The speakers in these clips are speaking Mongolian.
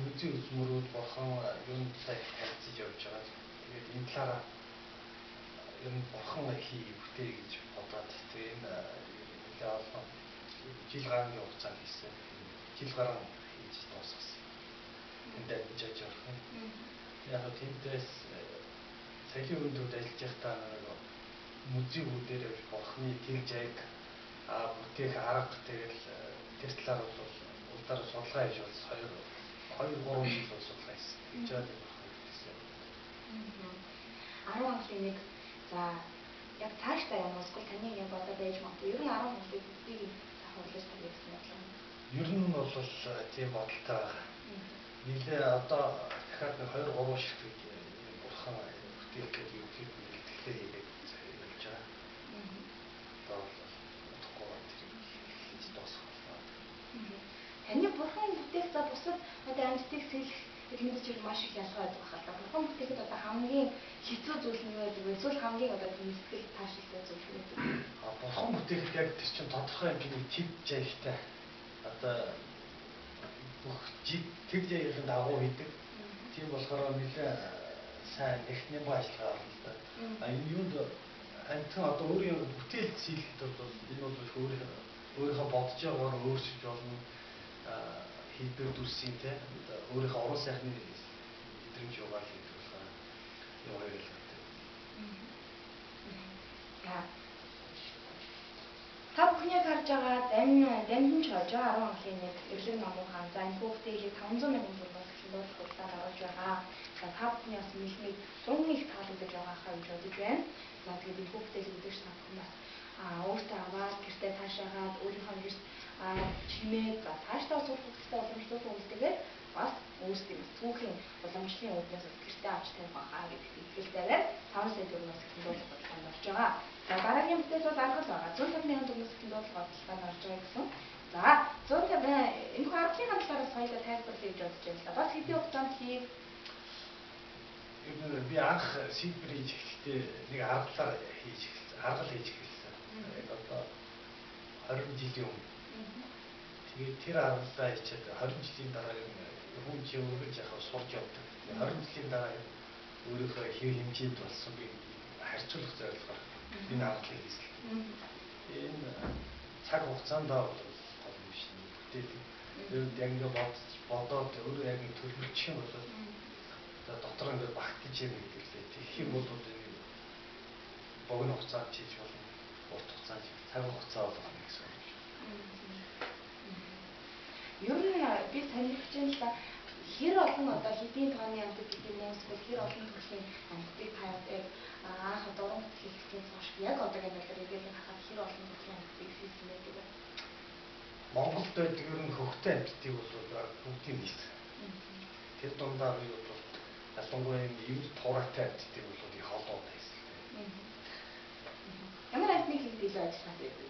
музей үзмөрүүд бурхан юунд сайн харьцаж явж байгаа. Тэгээд энэ талаараа ер нь бурхан бүтээй гэж бодоод тэгээд энэ нэлээд олон жил гарны хугацаанд хийсэн. Жил гарan хийж дуусгасан. Энд ажиллаж явах юм. Яг нь тэндээс саяны өндөрт ажиллаж байхдаа нэг музейгүүдээр явж бурханы тэр жайг бүтээх арга тэгэл тэр талаар бол улдаар судалгаа хийж бас 2-3 жил бол судалгаа хийсэн. Хийж байгаа юм байна. 10 онцлог нэг за яг цаашдаа ямар эсвэл таны яг одоо байж магадгүй ер нь 10 онцлог бийг хавлаж тавьж гэсэн бодлоо. Ер нь бол тийм бодолтой байгаа. Нилээ одоо дахиад нэг 2-3 ширхэг бурхан бүтээх гэж юу хийх вэ? Тэлхээ хийгээд явж байгаа. Одоо бодохгүй хийж дуусгах. Таны бурхан бүтээх за бусад одоо амьдтыг сэлэх техникч маш их ялгаа байдаг хаа. Бурхан бүтээхэд одоо хамгийн хэцүү зүйл нь юу байдаг вэ? Эсвэл хамгийн одоо сэтгэл таашилтай зүйл юу байдаг? Бурхан бүтээхэд яг тэр чинь тодорхой хэмжээний төв жаягтай одоо бүх төв жаягийн дагуу хийдэг. Тийм болохоор нэлээ сайн техникийн ажиллагаа орно. Энэ юунд амтхан одоо өөрийн бүтээл сэлэхэд бол энэ бол өөрийнхөө бодож байгаагаар өөрчилж болно. Хэлбэр дүрсийн те өөрийнхөө уран сайхны мэдрэмж угаал хийх болохоор юу хоёроо л байна. Та бүхний харж байгаа дамжин чожоо 10 онцлог нэг эвлэг номын хаан за энэ хүүхдийг 500 мянган төгрөгөөр технологи хурдаар оруулж байгаа. За та бүхний бас нийгмийг зүүн их таалагдж байгаахаа гэж бодож байна. За тэгээд энэ хүүхдийг үзэж та бүхэн бас өөртөө аваад гэртээ таашаагаад өөрийнхөө гэрт чимээд за цаашдаа сурах хэрэгтэй боломжтой хүмүүстэйгээр бас өөрсдийн түүхийн уламжлалын үүднээс гэртээ авч тавих байхаа гэдэг итгэлтэй байна. 5 сая төгрөгөөс технологи бодлогонд орж байгаа. За дараагийн бүтээл бол арга л байгаа. 150 мянган төгрөгөөс технологи бодлогонд орж байгаа гэсэн. За 150 энэ хүү аргын хандлагаараас хоёулаа тайлбарлая гэж бодож байна л да. Бас хэдийн хугацаанд хийх би анх сэлбэр хийж эхлэхдээ нэг аргалаар хийж эхэлсэн. Аргал хийж эхэлсэн. Яг одоо 20 жилийн өмнө. Тэгээд тэр аргалаа хийчихэд 20 жилийн дараа хүн чи өөрөж яхаа сурж явдаг. 20 жилийн дараа өөрийнхөө хэв хэмжээнд болсон би харьцуулах зорилгоор энэ аргалыг хийсэн. Энэ цаг хугацаанд бол гол юм шиг бүтээдэг. Яг ингэ бодоод өөрөө яг төлөвлөчих юм бол дотор ингээд багтаж ирнэ гэхэлээ. Тэгэх юм бол энэ богино хугацаанд хийж болно. Урт хугацаанд цаг хугацаа болгоно гэсэн үг. Ер нь би танилцж байна л да хэр олон одоо хэдийн тооны амьтад гэдэг юм уу эсвэл хэр олон төрлийн амьтдыг та яг анх одоо уран бүтээл хийхээс хойш яг одоогийн байдлаар ирээд харахад хэр олон төрлийн амьтдыг хийсэн байдаг вэ? Монголд байдаг ер нь хөвгтэй амьтдыг бол бүгдийг хийсэн. Тэр дундаа би бол ялангуяа юм туурайтай амьтдыг бол их олон хийсэн. Ямар амьтныг хийхэд илүү ажиллах байдаг?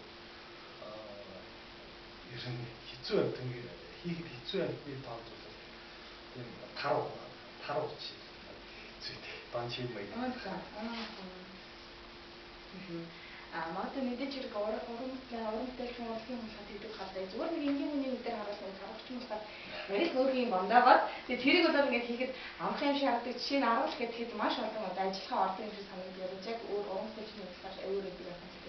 Ер нь хэцүү амьтан хийхэд хэцүү амьтны тоонд бол тийм таруу чи хэцүүтэй. Банчи маяг. Магадгүй мэдээж хэрэг уран бүтээлч урлагийн хүмүүс хийдэг халдаа. Зүгээр нэг энгийн хүний нүдээр харуулж нэг харагч юм байна. Ярих өөрийн бондоогоод тэгээд тэрийг одоо ингээд хийхэд амх юм шиг харагддаг. Жишээ нь аргал гэхэд маш олон одоо ажиллахаа ордог юм шиг санагддаг. Яг өөр уран бүтээлчний болохоор өөр байдаг юм шиг.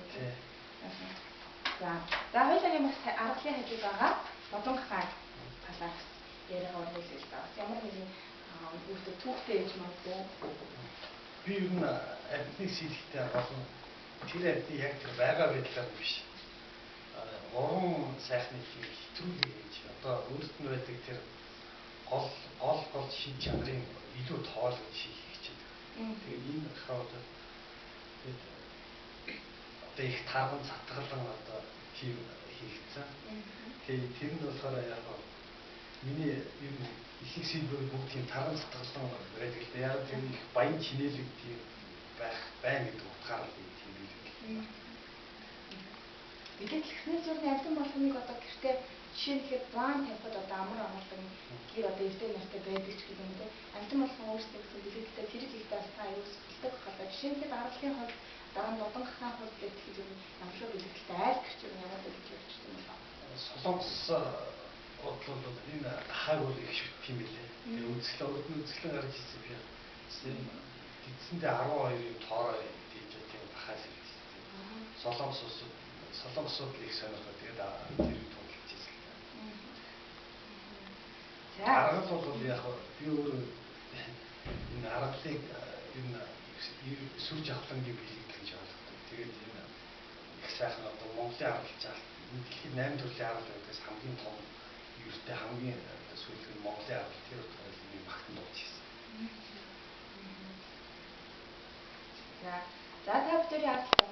За хоёулаа юм аргалын хажууд байгаа бодон хаан талаар яриа орвол л да. Ямар нэгэн үүрэг түүхтэй ээж магадгүй. Би ер нь амьтныг сэлэхдээ болон тэр амьтны яг тэр байгаа байдлаар биш. Уран сайхны хэтрүүлэг хийж одоо өөрт нь байдаг тэр гол шид чанарын илүү тоолж хийх хичээдэг. Тэгээд энэ болохоор одоо их тарган цатгалан одоо хийгдсэн. Тэгээд тэр нь болохоор яг миний ер нь их сэлбэр бүгд тийм тарган цатгалан байдаг л да. Яг тэр их баян чинэлэг тийм байна гэдэг утгаараа тийм юм. Мэдээж ихний зургийн амьтан болгоныг одоо гэртээ жишээ нь ихэд план тавихад одоо амар амгалан гэр одоо эрдэнэ нартай байдаг ч гэдэг юм те. Амьтан болгон өөрсдөө гэсэн билеттэй тэрэг хийхдээ бас та аюул сэтгэлтэй байна. Жишээ нь ихэд аргалын хувьд дараа нь бодон хаан хувьд гэдэг юм ямар шиг билеттэй айл гэрч юм яагаад гэж ярьж байна. Солонгос бодлол энэ хаг бол их шүт юм билээ. Тэгээ үзэсгэлэн гарч ирсэн би. Тэдсэндээ 12-ийн тоороо хийж тийм бахаас ирсэн. Солонгосууд их сонирхоод тэгээд тэр тулж ирсэн. Аргал бол яг би өөрөө энэ аргалыг энэ сүрж авахлангийн бэлэг гэж ойлгодог. Тэгээд энэ их сайхан одоо Монголын аргалж дэлхийн 8 төрлийн аргал байдгаас хамгийн том ерөнхийдөө хамгийн сүүлийн Монголын аргал тэр утгаараа би багтан дуулж ирсэн. За та бүхэн аргалт